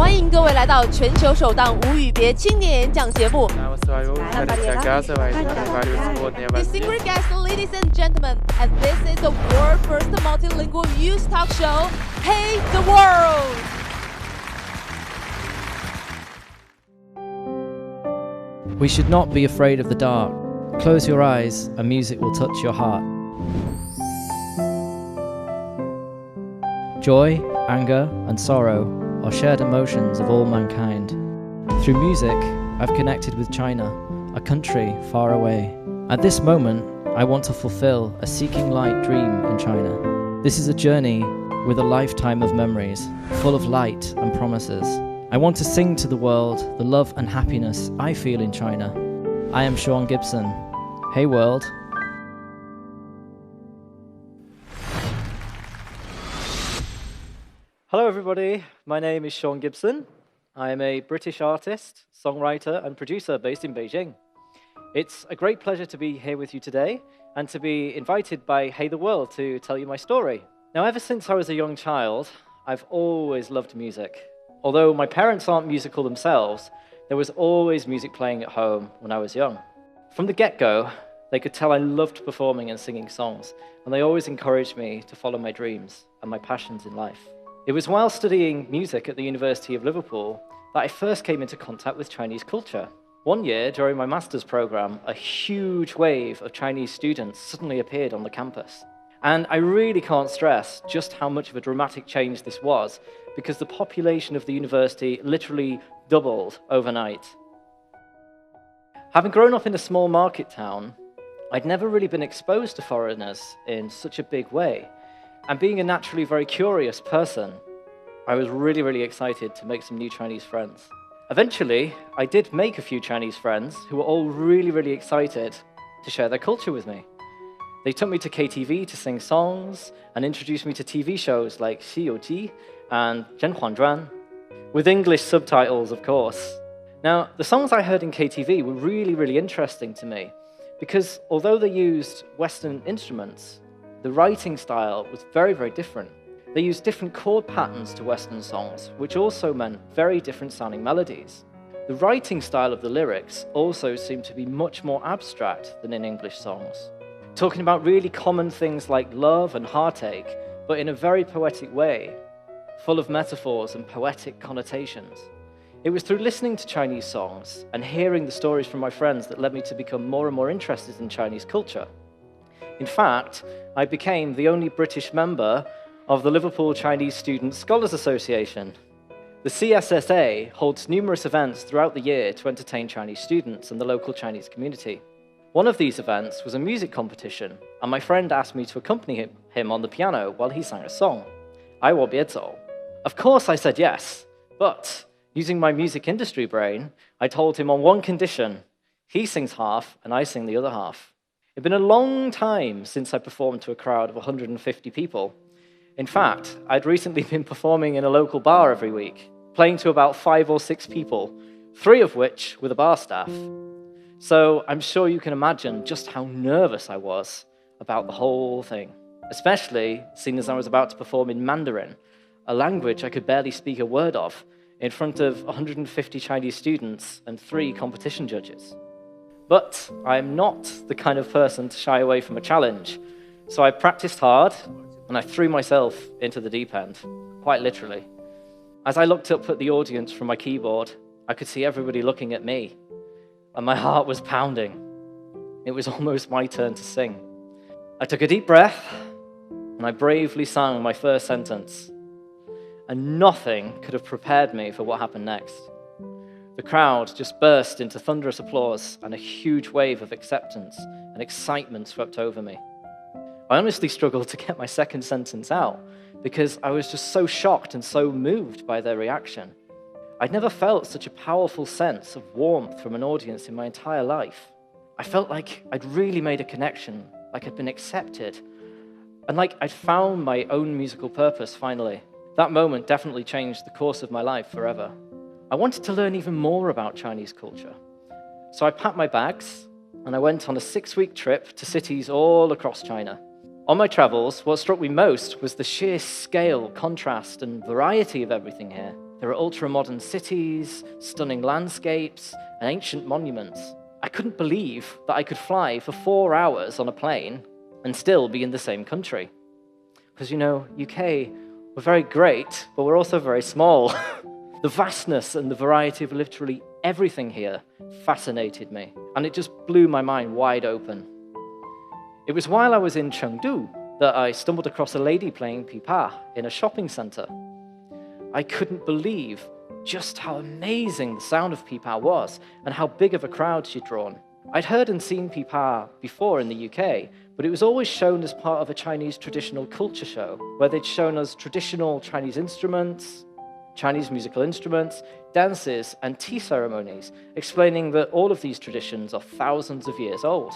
欢迎各位来到全球首档无语别青年演讲节目。Distinguished guests, ladies and gentlemen, and this is the world first multilingual news talk show, Hey the World! We should not be afraid of the dark. Close your eyes and music will touch your heart. Joy, anger, and sorrow are shared emotions of all mankind. Through music, I've connected with China, a country far away. At this moment, I want to fulfill a seeking light dream in China. This is a journey with a lifetime of memories, full of light and promises. I want to sing to the world the love and happiness I feel in China. I am Shaun Gibson. Hey world. Hello everybody, my name is Shaun Gibson. I am a British artist, songwriter and producer based in Beijing. It's a great pleasure to be here with you today and to be invited by Hey the World to tell you my story. Now, ever since I was a young child, I've always loved music. Although my parents aren't musical themselves, there was always music playing at home when I was young. From the get-go, they could tell I loved performing and singing songs, and they always encouraged me to follow my dreams and my passions in life. It was while studying music at the University of Liverpool that I first came into contact with Chinese culture. One year, during my master's program, a huge wave of Chinese students suddenly appeared on the campus. And I really can't stress just how much of a dramatic change this was, because the population of the university literally doubled overnight. Having grown up in a small market town, I'd never really been exposed to foreigners in such a big way. And being a naturally very curious person, I was really excited to make some new Chinese friends. Eventually, I did make a few Chinese friends who were all really excited to share their culture with me. They took me to KTV to sing songs and introduced me to TV shows like 西游记 and 甄嬛传, with English subtitles, of course. Now, the songs I heard in KTV were really interesting to me because although they used Western instruments, the writing style was very different. They used different chord patterns to Western songs, which also meant very different sounding melodies. The writing style of the lyrics also seemed to be much more abstract than in English songs, talking about really common things like love and heartache, but in a very poetic way, full of metaphors and poetic connotations. It was through listening to Chinese songs and hearing the stories from my friends that led me to become more and more interested in Chinese culture. In fact, I became the only British member of the Liverpool Chinese Student Scholars Association. The CSSA holds numerous events throughout the year to entertain Chinese students and the local Chinese community. One of these events was a music competition, and my friend asked me to accompany him on the piano while he sang a song, 爱我别走. Of course I said yes, but using my music industry brain, I told him on one condition: he sings half and I sing the other half. It'd been a long time since I performed to a crowd of 150 people. In fact, I'd recently been performing in a local bar every week, playing to about 5 or 6 people, 3 of which were the bar staff. So I'm sure you can imagine just how nervous I was about the whole thing, especially seeing as I was about to perform in Mandarin, a language I could barely speak a word of, in front of 150 Chinese students and 3 competition judges. But I'm not the kind of person to shy away from a challenge, so I practiced hard and I threw myself into the deep end, quite literally. As I looked up at the audience from my keyboard, I could see everybody looking at me, and my heart was pounding. It was almost my turn to sing. I took a deep breath, and I bravely sang my first sentence, and nothing could have prepared me for what happened next. The crowd just burst into thunderous applause, and a huge wave of acceptance and excitement swept over me. I honestly struggled to get my second sentence out because I was just so shocked and so moved by their reaction. I'd never felt such a powerful sense of warmth from an audience in my entire life. I felt like I'd really made a connection, like I'd been accepted, and like I'd found my own musical purpose finally. That moment definitely changed the course of my life forever. I wanted to learn even more about Chinese culture. So I packed my bags and I went on a 6-week trip to cities all across China. On my travels, what struck me most was the sheer scale, contrast, and variety of everything here. There are ultra-modern cities, stunning landscapes, and ancient monuments. I couldn't believe that I could fly for 4 hours on a plane and still be in the same country. Because, you know, UK, we're very great, but we're also very small. The vastness and the variety of literally everything here fascinated me, and it just blew my mind wide open. It was while I was in Chengdu that I stumbled across a lady playing pipa in a shopping center. I couldn't believe just how amazing the sound of pipa was and how big of a crowd she'd drawn. I'd heard and seen pipa before in the UK, but it was always shown as part of a Chinese traditional culture show, where they'd shown us traditional Chinese instruments, Chinese musical instruments, dances, and tea ceremonies, explaining that all of these traditions are thousands of years old.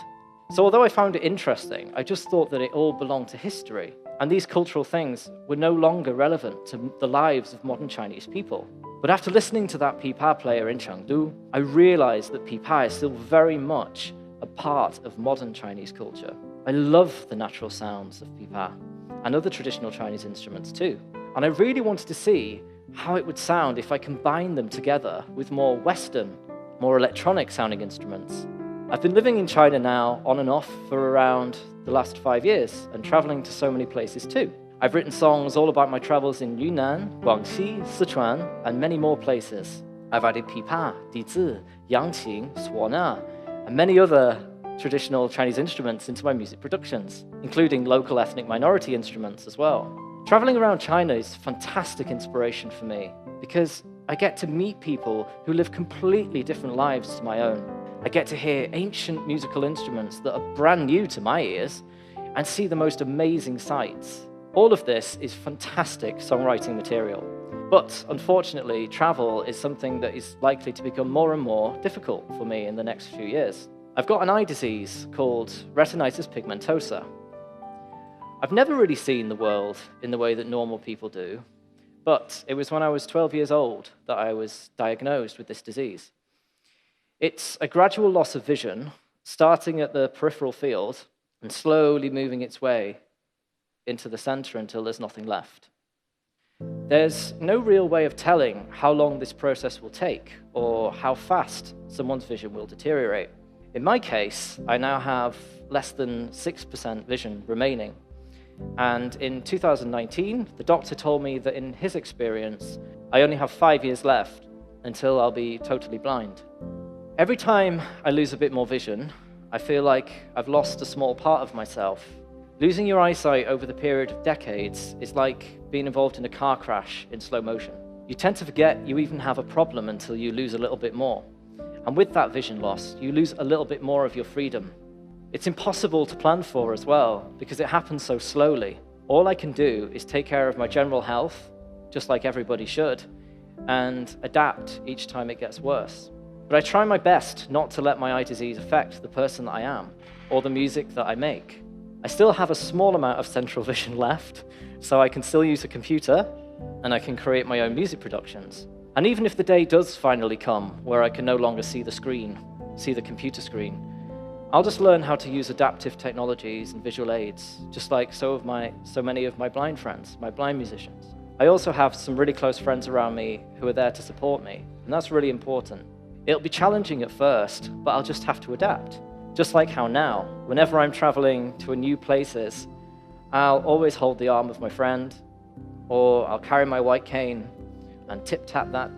So although I found it interesting, I just thought that it all belonged to history, and these cultural things were no longer relevant to the lives of modern Chinese people. But after listening to that pipa player in Chengdu, I realized that pipa is still very much a part of modern Chinese culture. I love the natural sounds of pipa and other traditional Chinese instruments too, and I really wanted to see how it would sound if I combined them together with more Western, more electronic sounding instruments. I've been living in China now on and off for around the last 5 years and traveling to so many places too. I've written songs all about my travels in Yunnan, Guangxi, Sichuan, and many more places. I've added pipa, dizi, yangqing, suona, and many other traditional Chinese instruments into my music productions, including local ethnic minority instruments as well. Traveling around China is fantastic inspiration for me because I get to meet people who live completely different lives to my own. I get to hear ancient musical instruments that are brand new to my ears and see the most amazing sights. All of this is fantastic songwriting material. But unfortunately, travel is something that is likely to become more and more difficult for me in the next few years. I've got an eye disease called retinitis pigmentosa. I've never really seen the world in the way that normal people do, but it was when I was 12 years old that I was diagnosed with this disease. It's a gradual loss of vision, starting at the peripheral field and slowly moving its way into the center until there's nothing left. There's no real way of telling how long this process will take or how fast someone's vision will deteriorate. In my case, I now have less than 6% vision remaining. And in 2019, the doctor told me that in his experience, I only have 5 years left until I'll be totally blind. Every time I lose a bit more vision, I feel like I've lost a small part of myself. Losing your eyesight over the period of decades is like being involved in a car crash in slow motion. You tend to forget you even have a problem until you lose a little bit more. And with that vision loss, you lose a little bit more of your freedom. It's impossible to plan for as well, because it happens so slowly. All I can do is take care of my general health, just like everybody should, and adapt each time it gets worse. But I try my best not to let my eye disease affect the person that I am, or the music that I make. I still have a small amount of central vision left, so I can still use a computer, and I can create my own music productions. And even if the day does finally come where I can no longer see the screen, see the computer screen, I'll just learn how to use adaptive technologies and visual aids, just like so many of my blind friends, my blind musicians. I also have some really close friends around me who are there to support me, and that's really important. It'll be challenging at first, but I'll just have to adapt. Just like how now, whenever I'm traveling to new places, I'll always hold the arm of my friend, or I'll carry my white cane and tip-tap that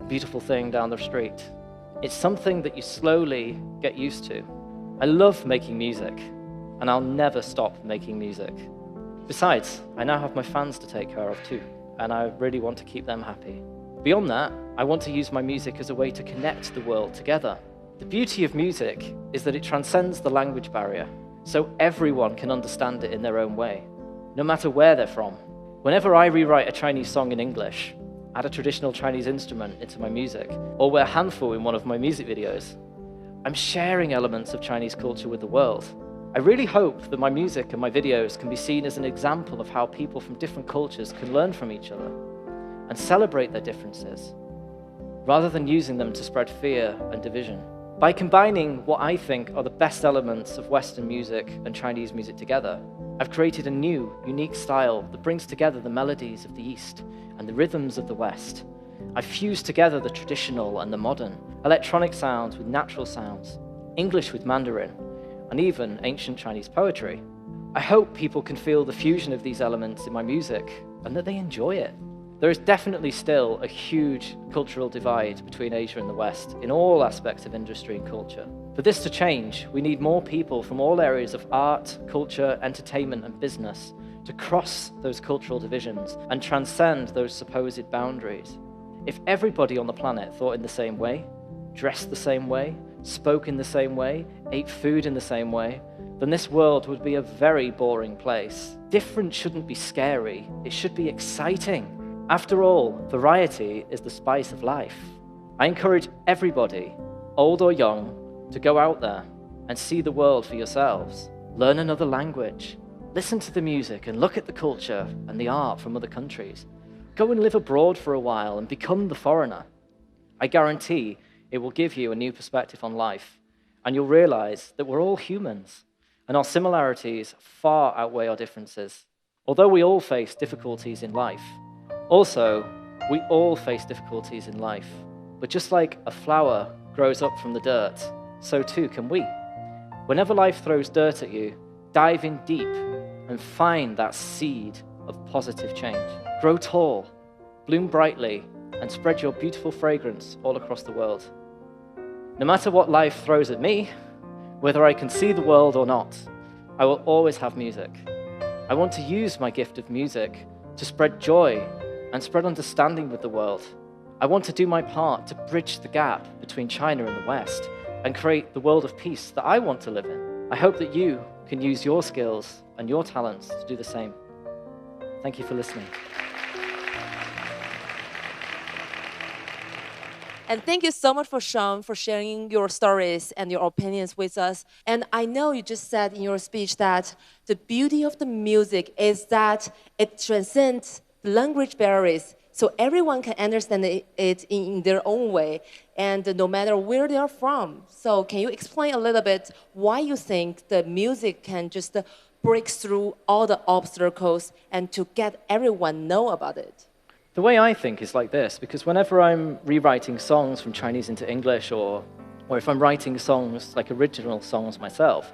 beautiful thing down the street. It's something that you slowly get used to. I love making music, and I'll never stop making music. Besides, I now have my fans to take care of too, and I really want to keep them happy. Beyond that, I want to use my music as a way to connect the world together. The beauty of music is that it transcends the language barrier, so everyone can understand it in their own way, no matter where they're from. Whenever I rewrite a Chinese song in English, add a traditional Chinese instrument into my music, or wear hanfu in one of my music videos, I'm sharing elements of Chinese culture with the world. I really hope that my music and my videos can be seen as an example of how people from different cultures can learn from each other and celebrate their differences, rather than using them to spread fear and division. By combining what I think are the best elements of Western music and Chinese music together, I've created a new, unique style that brings together the melodies of the East and the rhythms of the West, I fused together the traditional and the modern, electronic sounds with natural sounds, English with Mandarin, and even ancient Chinese poetry. I hope people can feel the fusion of these elements in my music and that they enjoy it. There is definitely still a huge cultural divide between Asia and the West in all aspects of industry and culture. For this to change, we need more people from all areas of art, culture, entertainment, and business to cross those cultural divisions and transcend those supposed boundaries. If everybody on the planet thought in the same way, dressed the same way, spoke in the same way, ate food in the same way, then this world would be a very boring place. Different shouldn't be scary, it should be exciting. After all, variety is the spice of life. I encourage everybody, old or young, to go out there and see the world for yourselves. Learn another language, listen to the music and look at the culture and the art from other countries. Go and live abroad for a while and become the foreigner. I guarantee it will give you a new perspective on life, and you'll realize that we're all humans, and our similarities far outweigh our differences. Although we all face difficulties in life, also, we all face difficulties in life. But just like a flower grows up from the dirt, so too can we. Whenever life throws dirt at you, dive in deep and find that seed of positive change. Grow tall, bloom brightly, and spread your beautiful fragrance all across the world. No matter what life throws at me, whether I can see the world or not, I will always have music. I want to use my gift of music to spread joy and spread understanding with the world. I want to do my part to bridge the gap between China and the West and create the world of peace that I want to live in. I hope that you can use your skills and your talents to do the same. Thank you for listening. And thank you so much for Shaun for sharing your stories and your opinions with us. And I know you just said in your speech that the beauty of the music is that it transcends language barriers, so everyone can understand it in their own way, and no matter where they are from. So can you explain a little bit why you think the music can just break through all the obstacles and to get everyone know about it? The way I think is like this, because whenever I'm rewriting songs from Chinese into English, or if I'm writing songs, like original songs myself,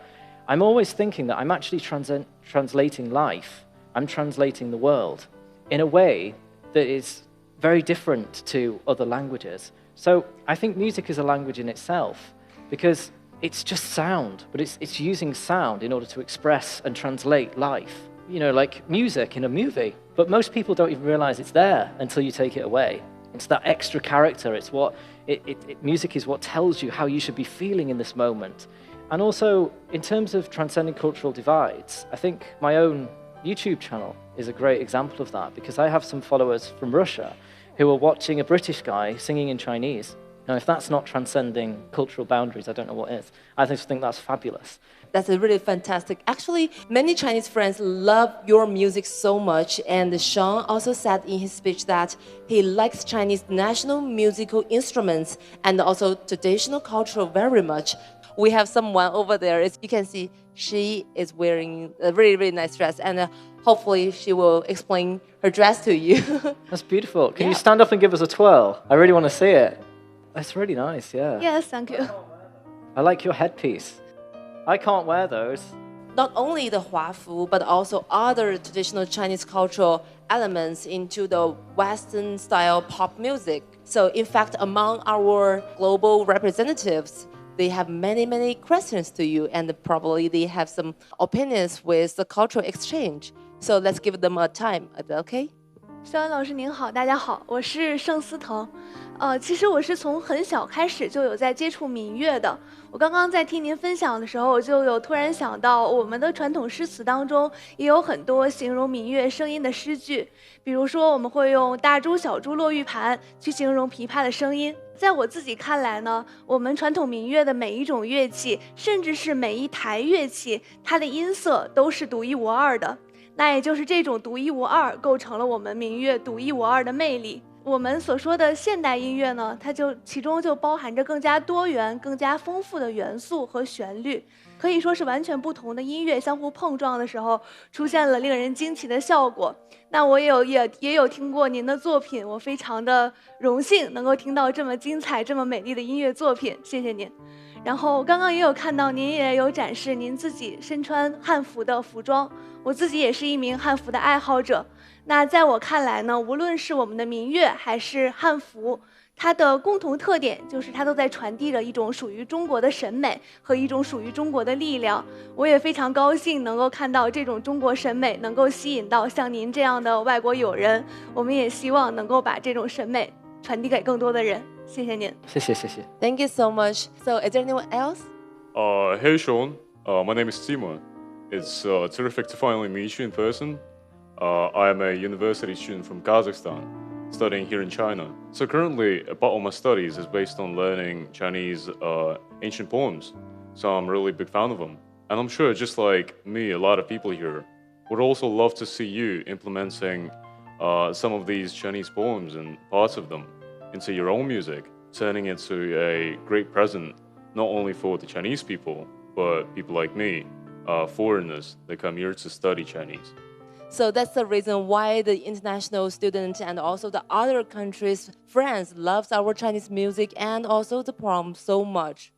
I'm always thinking that I'm actually translating life, I'm translating the world in a way that is very different to other languages. So I think music is a language in itself, because it's just sound, but it's using sound in order to express and translate life. You know, like music in a movie. But most people don't even realize it's there until you take it away. It's that extra character. It's what music is what tells you how you should be feeling in this moment. And also, in terms of transcending cultural divides, I think my own YouTube channel is a great example of that, because I have some followers from Russia who are watching a British guy singing in Chinese. Now, if that's not transcending cultural boundaries, I don't know what is. I just think that's fabulous. That's really fantastic. Actually, many Chinese friends love your music so much, and Shaun also said in his speech that he likes Chinese national musical instruments and also traditional culture very much. We have someone over there, as you can see, she is wearing a really, really nice dress, and hopefully she will explain her dress to you. That's beautiful. Can you stand up and give us a twirl? I really want to see it. That's really nice, yeah. Yes, thank you. I like your headpiece. I can't wear those. Not only the Huafu, but also other traditional Chinese cultural elements into the Western style pop music. So in fact, among our global representatives, they have many, many questions to you, and probably they have some opinions with the cultural exchange. So let's give them a time. Is that okay? 肖恩老师您好，大家好，我是盛思腾。其实我是从很小开始就有在接触民乐的。我刚刚在听您分享的时候，我就有突然想到，我们的传统诗词当中也有很多形容民乐声音的诗句，比如说我们会用大珠小珠落玉盘去形容琵琶的声音。在我自己看来呢，我们传统民乐的每一种乐器，甚至是每一台乐器，它的音色都是独一无二的。那也就是这种独一无二，构成了我们民乐独一无二的魅力。我们所说的现代音乐呢，它其中就包含着更加多元、更加丰富的元素和旋律，可以说是完全不同的音乐相互碰撞的时候，出现了令人惊奇的效果。那我也有听过您的作品，我非常的荣幸能够听到这么精彩、这么美丽的音乐作品，谢谢您。然后刚刚也有看到您也有展示您自己身穿汉服的服装，我自己也是一名汉服的爱好者。那在我看来呢，无论是我们的民乐还是汉服，它的共同特点就是它都在传递着一种属于中国的审美和一种属于中国的力量。我也非常高兴能够看到这种中国审美能够吸引到像您这样的外国友人，我们也希望能够把这种审美传递给更多的人。谢谢您。谢谢谢谢。Thank you so much. So, is there anyone else? Hey Shaun, my name is Timo. It's terrific to finally meet you in person. I am a university student from Kazakhstan, studying here in China. So currently, a part of my studies is based on learning Chinese ancient poems. So I'm really a big fan of them. And I'm sure, just like me, a lot of people here would also love to see you implementing some of these Chinese poems and parts of them into your own music, turning it to a great present, not only for the Chinese people, but people like me, foreigners that come here to study Chinese. So that's the reason why the international students and also the other countries' friends loves our Chinese music and also the poem so much.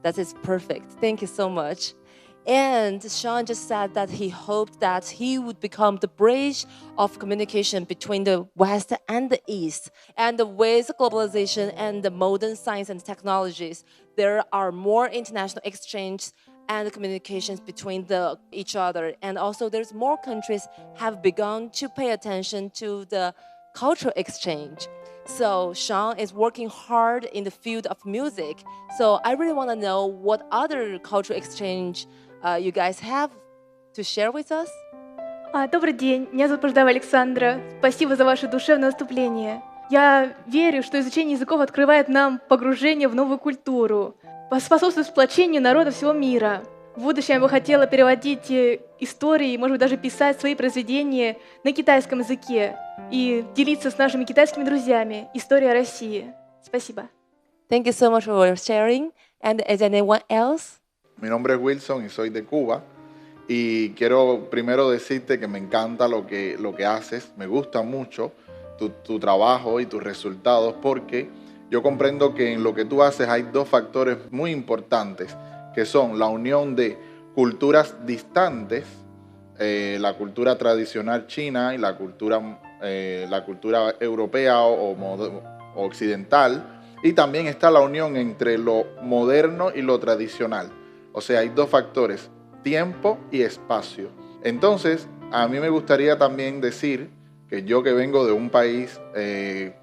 That is perfect. Thank you so much. And Shaun just said that he hoped that he would become the bridge of communication between the West and the East. And with globalization and the modern science and technologies, there are more international exchanges and communications between each other. And also there's more countries have begun to pay attention to the cultural exchange. So Shaun is working hard in the field of music. So I really want to know what other cultural exchange you guys have to share with us. Добрый день, меня зовут Пождава Александра. Спасибо за ваше душевное выступление. Я верю, что изучение языков открывает нам погружение в новую культуру, способствует сплочению народов всего мира. В будущем я бы хотела переводить истории, может быть, даже писать свои произведения на китайском языке и делиться с нашими китайскими друзьями историей России. Спасибо. Thank you so much for sharing. And is anyone else? Mi nombre es Wilson y soy de Cuba. Y quiero primero decirte que me encanta lo que haces. Me gusta mucho tu trabajo y tus resultados porque yo comprendo que en lo que tú haces hay dos factores muy importantes, que son la unión de culturas distantes, la cultura tradicional china y la cultura europea o occidental, y también está la unión entre lo moderno y lo tradicional. O sea, hay dos factores, tiempo y espacio. Entonces, a mí me gustaría también decir que yo que vengo de un país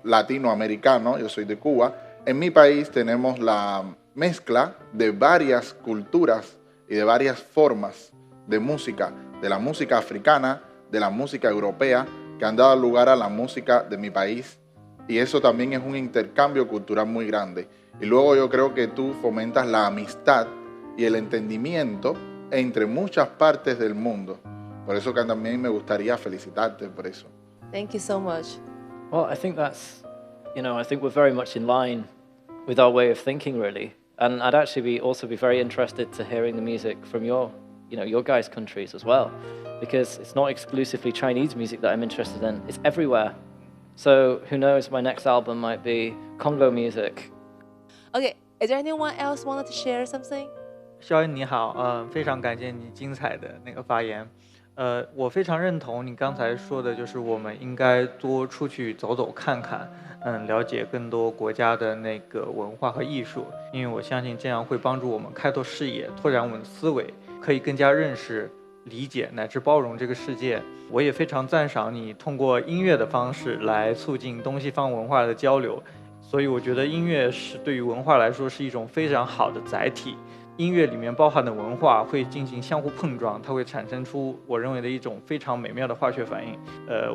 latinoamericano, yo soy de Cuba, en mi país tenemos la mezcla de varias culturas y de varias formas de música, de la música africana, de la música europea, que han dado lugar a la música de mi país. Y eso también es un intercambio cultural muy grande. Y luego yo creo que tú fomentas la amistad y el entendimiento entre muchas partes del mundo. Por eso que también me gustaría felicitarte por eso. Thank you so much. Well, I think that's, I think we're very much in line with our way of thinking, really. And I'd actually also be very interested to hearing the music from your guys' countries as well, because it's not exclusively Chinese music that I'm interested in. It's everywhere. So who knows, my next album might be Congo music. Okay, is there anyone else wanted to share something? 肖恩你好，非常感谢你精彩的那个发言。我非常认同你刚才说的，就是我们应该多出去走走看看，了解更多国家的那个文化和艺术，因为我相信这样会帮助我们开拓视野，拓展我们的思维，可以更加认识、理解乃至包容这个世界。我也非常赞赏你通过音乐的方式来促进东西方文化的交流，所以我觉得音乐是对于文化来说是一种非常好的载体。音乐里面包含的文化会进行相互碰撞，它会产生出我认为的一种非常美妙的化学反应。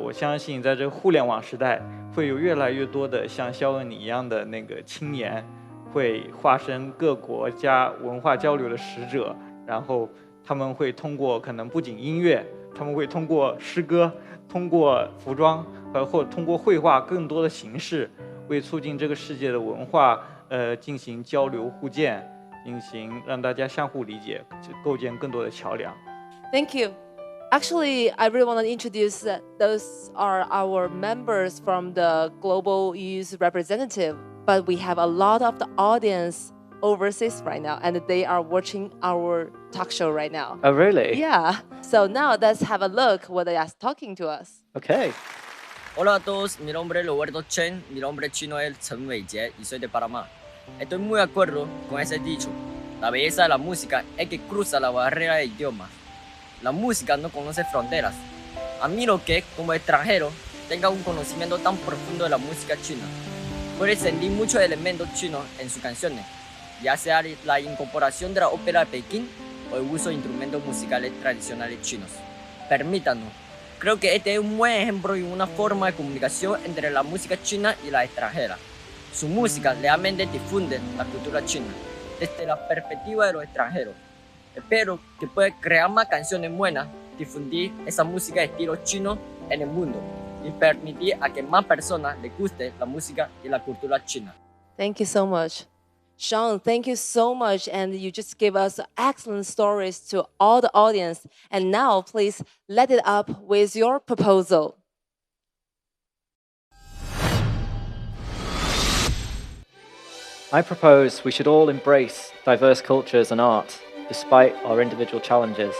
我相信在这个互联网时代，会有越来越多的像肖恩你一样的那个青年，会化身各国家文化交流的使者，然后他们会通过可能不仅音乐，他们会通过诗歌、通过服装或通过绘画更多的形式，为促进这个世界的文化进行交流互鉴，进行让大家相互理解，构建更多的桥梁。Thank you. Actually, I really want to introduce that those are our members from the Global Youth Representative, but we have a lot of the audience overseas right now, and they are watching our talk show right now. Oh, really? Yeah. So now let's have a look what they are talking to us. Okay. Hola a todos, mi nombre es Roberto Chen, mi nombre chino es Chen Weijie y soy de Panamá. Estoy muy de acuerdo con ese dicho. La belleza de la música es que cruza la barrera de idiomas. La música no conoce fronteras. Admiro que, como extranjero, tenga un conocimiento tan profundo de la música china. Puede sentir muchos elementos chinos en sus canciones, ya sea la incorporación de la ópera de Pekín o el uso de instrumentos musicales tradicionales chinos. Permítanos, creo que este es un buen ejemplo y una forma de comunicación entre la música china y la extranjera. Su música realmente difunde la cultura china desde la perspectiva de los extranjeros. Espero que pueda crear más canciones buenas, difundir esa música de estilo chino en el mundo y permitir a que más personas les guste la música y la cultura china. Thank you so much. Shaun, thank you so much. And you just gave us excellent stories to all the audience. And now, please let it up with your proposal. I propose we should all embrace diverse cultures and art, despite our individual challenges.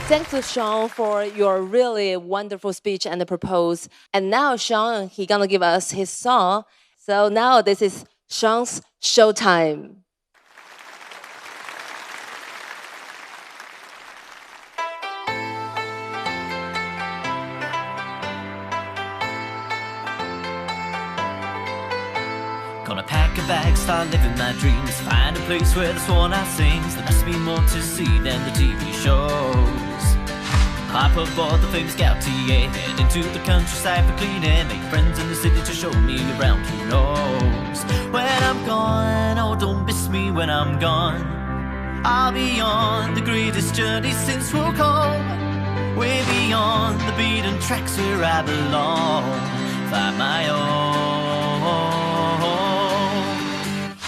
Thanks to Shaun for your really wonderful speech and the propose. And now Shaun, he's gonna give us his song. So now this is Shaun's showtime. Gonna pack a bag, start living my dreams. Find a place where the swan I sings. There must be more to see than the TV shows. Hop aboard the famous Gautier, head into the countryside for cleaning. Make friends in the city to show me around, who knows. When I'm gone, oh don't miss me when I'm gone. I'll be on the greatest journey since walk home. Way beyond the beaten tracks where I belong. Find my own.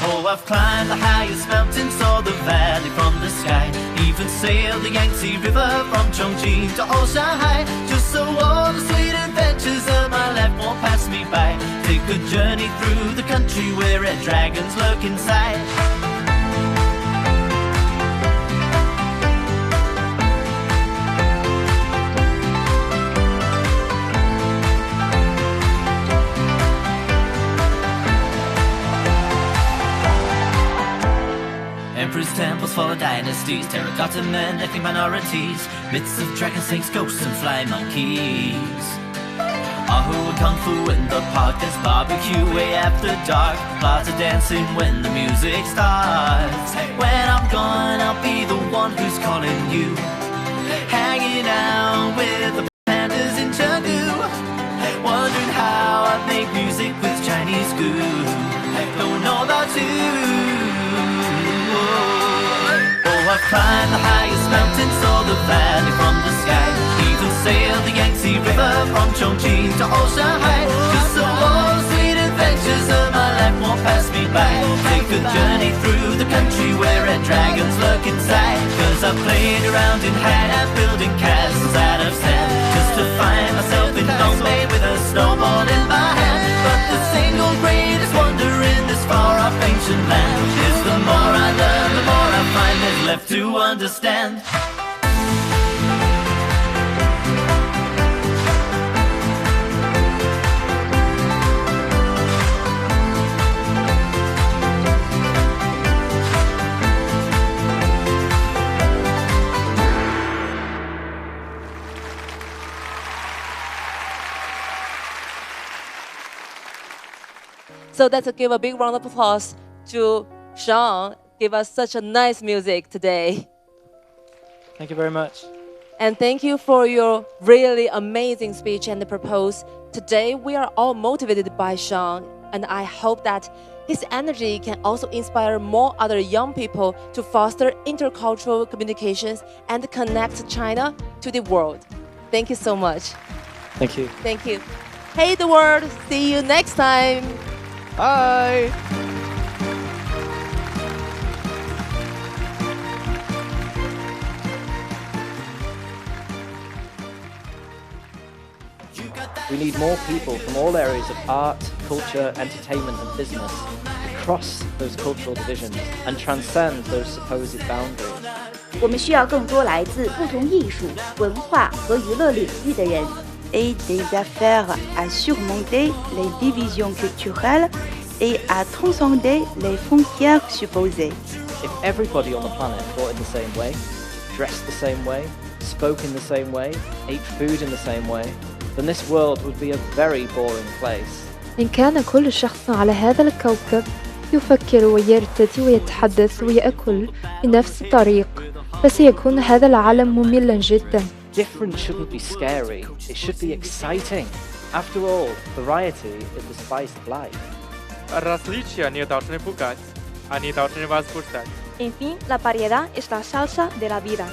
Oh, I've climbed the highest mountain, saw the valley from the sky. Even sailed the Yangtze River from Chongqing to old Shanghai. Just so all the sweet adventures of my life won't pass me by. Take a journey through the country where red dragons lurk inside. Emperors, temples for dynasties, terracotta men, ethnic minorities, myths of dragons, snakes, ghosts and flying monkeys. Ahu and Kung Fu in the park, there's barbecue way after dark, plaza dancing when the music starts. When I'm gone, I'll be the one who's calling you, hanging out with the pandas in Chengdu, wondering how I make music with Chinese goo. Don't know about you. Oh, I've climbed the highest mountain, saw the valley from the sky. Even sailed the Yangtze River from Chongqing to old Shanghai. Just so all the sweet adventures of my life won't pass me by. Take a journey through the country where red dragons lurk inside. Cause I've played around in hand, building castles out of sand, just to find myself in Bombay with a snowball in my hand. But the single greatest wonder in this far-off ancient land is the more I learn, the more I find there's left to understand. So let's give a big round of applause to Shaun. Give us such a nice music today. Thank you very much. And thank you for your really amazing speech and the propose. Today we are all motivated by Shaun, and I hope that His energy can also inspire more other young people to foster intercultural communications and connect China to the world. Thank you so much. Thank you. Thank you. Hey the world, see you next time. Bye. We need more people from all areas of art, culture, entertainment and business to cross those cultural divisions and transcend those supposed boundaries. 我们需要更多来自不同艺术、文化和娱乐领域的人。Et des affaires à surmonter les divisions culturelles et à transcender les frontières supposées. If everybody on the planet thought in the same way, dressed the same way, spoke in the same way, ate food in the same way, then this world would be a very boring place. إن كان كل شخص على هذا الكوكب يفكر ويرتدي ويتحدث ويأكل بنفس الطريق، فسيكون هذا العالم مملاً جداً. Different shouldn't be scary, it should be exciting. After all, variety is the spice of life. Различия не должны пугать, они должны возбуждать. En fin, la variedad es la salsa de la vida.